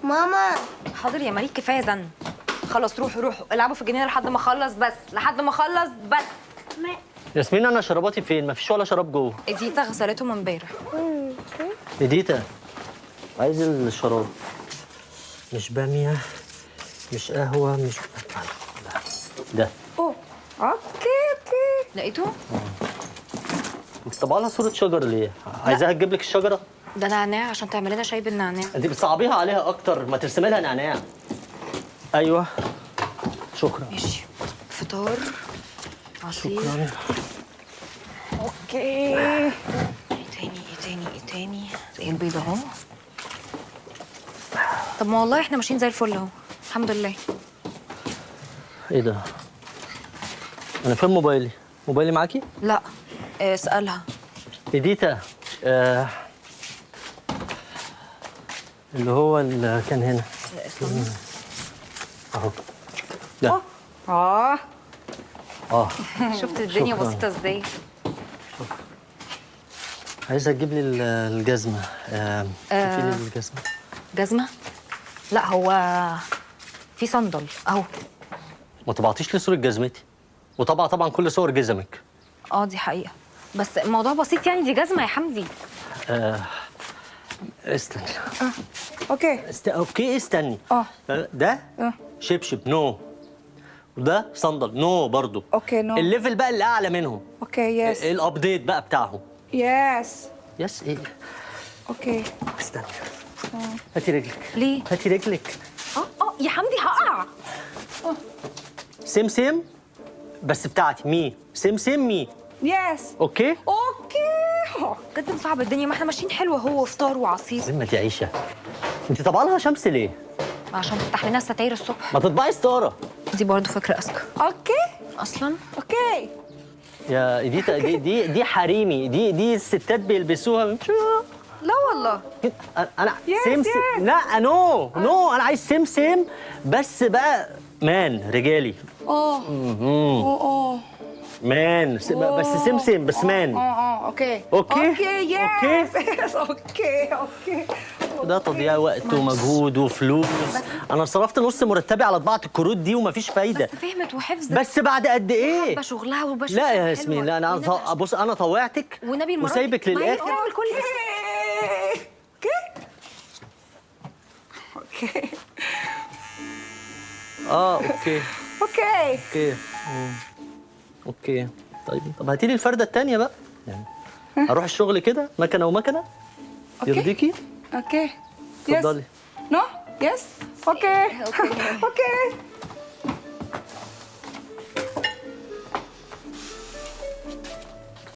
ماما. حاضر يا مريم، كفايه زن. خلاص روحوا العبوا في الجنينه لحد ما اخلص، بس لحد ما اخلص بس. ياسمين انا شراباتي فين؟ مفيش ولا شراب جوه. اديتا غسلته من امبارح. اديتا عايز الشراب. مش باميه، مش قهوه، مش ده. اوه اوكي. لقيته؟ طب لها صوره شجر ليه؟ عايزاها تجيب لك الشجره؟ ده نعناع عشان تعمل لنا شاي بالنعناع. انت بتصعبيها عليها اكتر، ما ترسمي لها نعناع. ايوه شكرا. ماشي. فطار، عصير. شكرا. اوكي. ايه تاني؟ زي البيض اهو. طب ما والله احنا ماشيين زي الفل اهو، الحمد لله. ايه ده؟ انا فين موبايلي؟ موبايلي معاكي؟ لا اسألها. اديتا اللي هو اللي كان هنا اهو ده. شفت الدنيا شكراً. بسيطة ازاي؟ عايزة تجيب لي الجزمة. شوفي لي الجزمة. جزمة؟ لا هو في صندل اهو. ما طبعتيش لي صورة جزمتي، طبعا كل صور جزمك. دي حقيقة، بس الموضوع بسيط يعني، دي جزمة يا حمدي. استني. اوكي. اوكي استني. ده اه شبشب نو، وده صندل نو برضو. اوكي نو. الليفل بقى اللي اعلى منهم. اوكي يس. الابديت بقى بتاعهم. يس. يس ايه؟ اوكي. استني. هاتي رجلك. ليه؟ هاتي رجلك. يا حمدي هقع. سم بس بتاعتي مي. سم مي. يس. اوكي؟ اوكي. بجد مصعب الدنيا، ما احنا ماشيين حلو اهو، فطار وعصير. ذمة دي عيشة. انت طبعا لها شمس ليه؟ عشان تفتح لنا الستاير الصبح. ما تطبعي ستارة. دي برضه فكرة اذكى اوكي. اصلا. اوكي. يا إديتا دي حريمي، دي الستات بيلبسوها. لا والله. انا Yes, سم. yes. لا نو انا عايز سم بس بقى مان رجالي. مان بس سم بس مان. اوكي. اوكي اوكي يس. اوكي. ده تضييع وقت ومجهود وفلوس. انا صرفت نص مرتبي على طباعة الكروت دي ومفيش فايدة. بس فهمت وحفظت. بس بعد قد ايه؟ شغلها وبشوف. لا يا ياسمين، لا انا بص انا طوعتك ونبي المرات وسايبك للاخر. اوكي. اوكي. اوكي. اوكي. طب هاتي لي الفردة التانية بقى. يعني اروح الشغل كده مكنة ومكنة. يرضيكي؟ اوكي. اتفضلي. نو. يس. اوكي. اوكي.